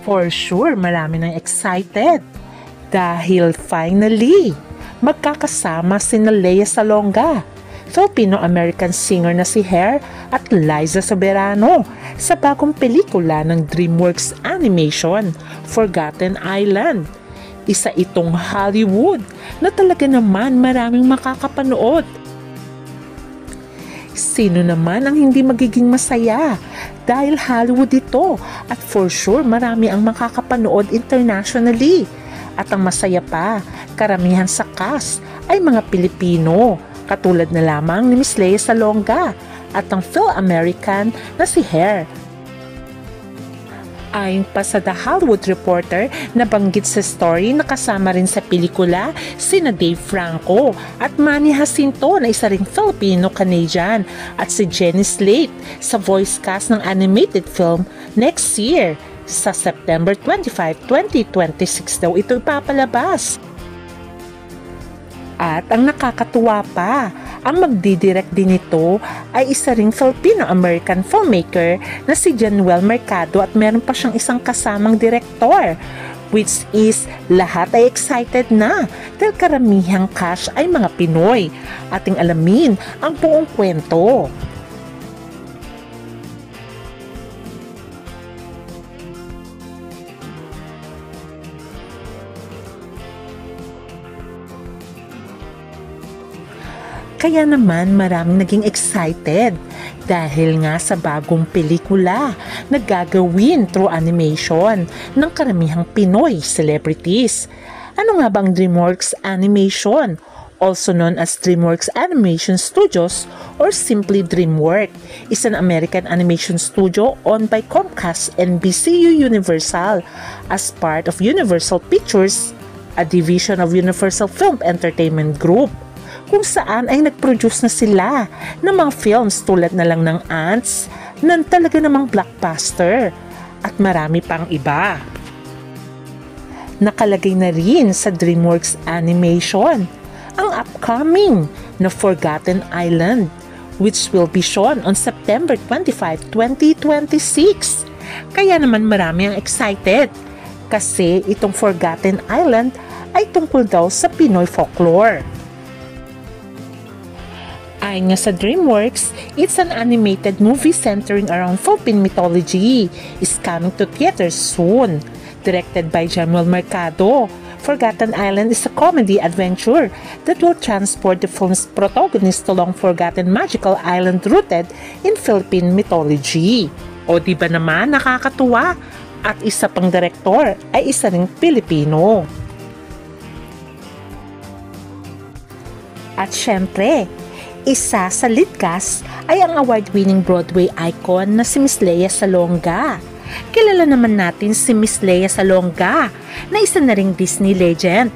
For sure, marami nang excited dahil finally, magkakasama sina Lea Salonga, Filipino-American singer na si Hair at Liza Soberano sa bagong pelikula ng DreamWorks Animation, Forgotten Island. Isa itong Hollywood na talaga naman maraming makakapanood. Sino naman ang hindi magiging masaya dahil Hollywood ito at for sure marami ang makakapanood internationally. At ang masaya pa, karamihan sa cast ay mga Pilipino katulad na lamang ni Miss Lea Salonga at ang Phil-American na si Hair. Ayon pa sa The Hollywood Reporter, nabanggit sa story na kasama rin sa pelikula sina Dave Franco at Manny Jacinto na isa ring Filipino-Canadian at si Jenny Slate sa voice cast ng animated film next year. Sa September 25, 2026 daw ito ipapalabas. At ang nakakatuwa pa, ang magdidirect din ito ay isa ring Filipino-American filmmaker na si Januel Mercado at meron pa siyang isang kasamang direktor, which is lahat ay excited na dahil karamihang cast ay mga Pinoy. Ating alamin ang buong kwento. Kaya naman maraming naging excited dahil nga sa bagong pelikula na gagawin through animation ng karamihang Pinoy celebrities. Ano nga bang DreamWorks Animation? Also known as DreamWorks Animation Studios or simply DreamWorks, is an American animation studio owned by Comcast and BCU Universal as part of Universal Pictures, a division of Universal Film Entertainment Group, kung saan ay nag-produce na sila ng mga films tulad na lang ng Ants, ng talaga namang blockbuster, at marami pang iba. Nakalagay na rin sa DreamWorks Animation ang upcoming na Forgotten Island, which will be shown on September 25, 2026. Kaya naman marami ang excited kasi itong Forgotten Island ay tungkol daw sa Pinoy folklore. Ayon nga sa DreamWorks, it's an animated movie centering around Philippine mythology, is coming to theaters soon. Directed by Januel Mercado, Forgotten Island is a comedy adventure that will transport the film's protagonist to long-forgotten magical island rooted in Philippine mythology. O di ba naman nakakatuwa? At isa pang direktor ay isa ring Pilipino. At syempre, isa sa lead cast ay ang award-winning Broadway icon na si Miss Lea Salonga. Kilala naman natin si Miss Lea Salonga na isa na ring Disney legend.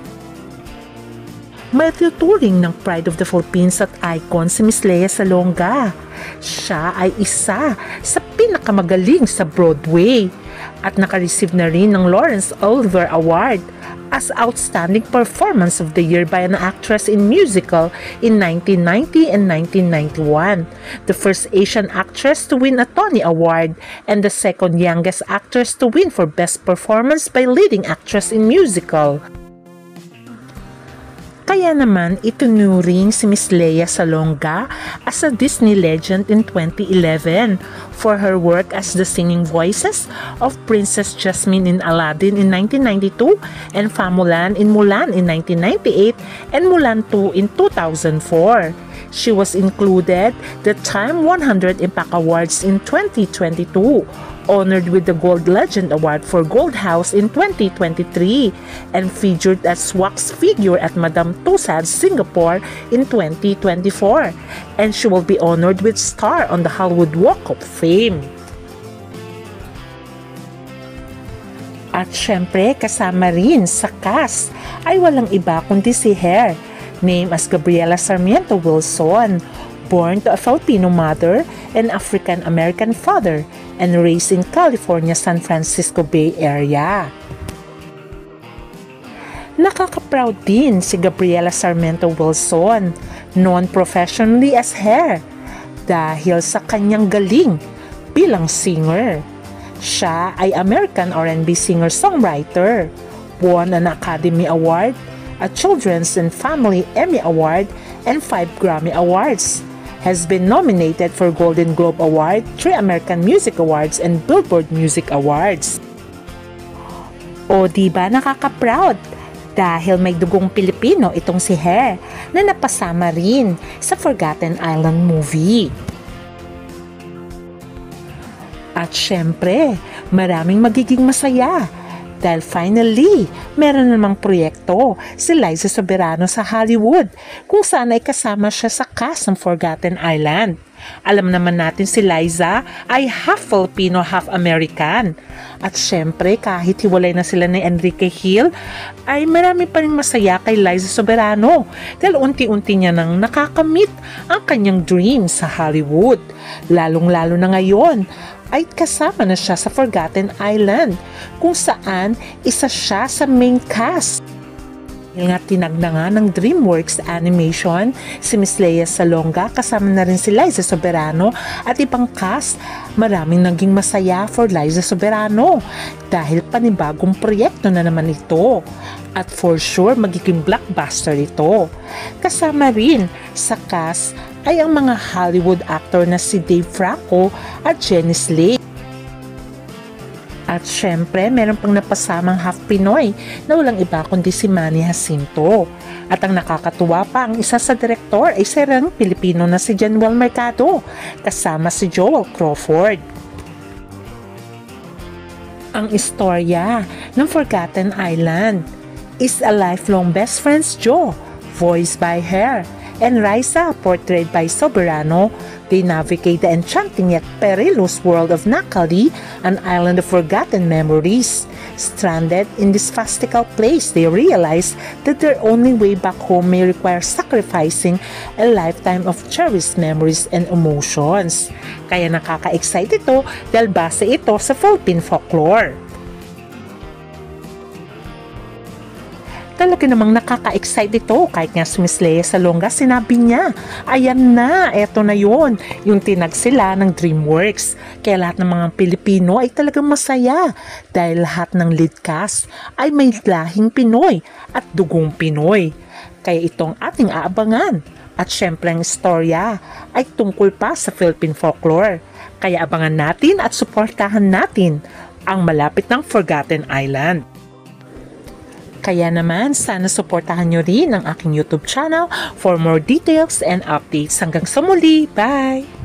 May tuturing ng Pride of the Philippines at icon si Miss Lea Salonga. Siya ay isa sa pinakamagaling sa Broadway at nakareceive na rin ng Laurence Olivier Award as Outstanding Performance of the Year by an Actress in Musical in 1990 and 1991, the first Asian actress to win a Tony Award and the second youngest actress to win for Best Performance by Leading Actress in Musical. Kaya naman itunuring si Miss Lea Salonga as a Disney legend in 2011 for her work as the singing voices of Princess Jasmine in Aladdin in 1992 and Famulan in Mulan in 1998 and Mulan 2 in 2004. She was included the Time 100 Impact Awards in 2022, honored with the Gold Legend Award for Gold House in 2023, and featured as wax figure at Madame Tussauds Singapore in 2024, and she will be honored with star on the Hollywood Walk of Fame. At syempre kasama rin sa cast ay walang iba kundi si Hair, named as Gabriela Sarmiento Wilson, born to a Filipino mother and African-American father, and raised in California, San Francisco Bay Area. Nakaka-proud din si Gabriela Sarmiento Wilson, known professionally as Hair, dahil sa kanyang galing bilang singer. Siya ay American R&B singer-songwriter, won an Academy Award, a Children's and Family Emmy Award, and 5 Grammy Awards. Has been nominated for Golden Globe Award, 3 American Music Awards, and Billboard Music Awards. O diba nakaka-proud? Dahil may dugong Pilipino itong si Her na napasama rin sa Forgotten Island movie. At syempre, maraming magiging masaya dahil finally, meron namang proyekto si Liza Soberano sa Hollywood kung saan ay kasama siya sa cast ng Forgotten Island. Alam naman natin si Liza ay half Filipino, half American. At syempre, kahit hiwalay na sila ni Enrique Hill, ay marami pa rin masaya kay Liza Soberano dahil unti-unti niya nang nakakamit ang kanyang dream sa Hollywood. Lalong-lalo na ngayon, ay kasama na siya sa Forgotten Island kung saan isa siya sa main cast. Nga tinagna nga ng DreamWorks Animation si Miss Lea Salonga, kasama na rin si Liza Soberano at ibang cast. Maraming naging masaya for Liza Soberano dahil panibagong proyekto na naman ito at for sure magiging blockbuster ito. Kasama rin sa cast ay ang mga Hollywood actor na si Dave Franco at Jenny Slate. At syempre, meron pang napasamang half Pinoy na walang iba kundi si Manny Jacinto. At ang nakakatuwa pa, ang isa sa direktor ay serang Pilipino na si Januel Mercado, kasama si Joel Crawford. Ang istorya ng Forgotten Island is a lifelong best friends Joe, voiced by Her, and Raisa, portrayed by Soberano. They navigate the enchanting yet perilous world of Nakali, an island of forgotten memories. Stranded in this fantastical place, they realize that their only way back home may require sacrificing a lifetime of cherished memories and emotions. Kaya nakaka-excite ito dahil base ito sa Philippine folklore. Talaga namang nakaka-excite ito kahit nga si Miss Lea Salonga sinabi niya, ayan na, eto na yon, yung tinag sila ng DreamWorks. Kaya lahat ng mga Pilipino ay talagang masaya dahil lahat ng lead cast ay may lahing Pinoy at dugong Pinoy. Kaya itong ating aabangan. At syempre ang istorya ay tungkol pa sa Philippine folklore. Kaya abangan natin at suportahan natin ang malapit ng Forgotten Island. Kaya naman, sana suportahan nyo rin ang aking YouTube channel for more details and updates. Hanggang sa muli. Bye!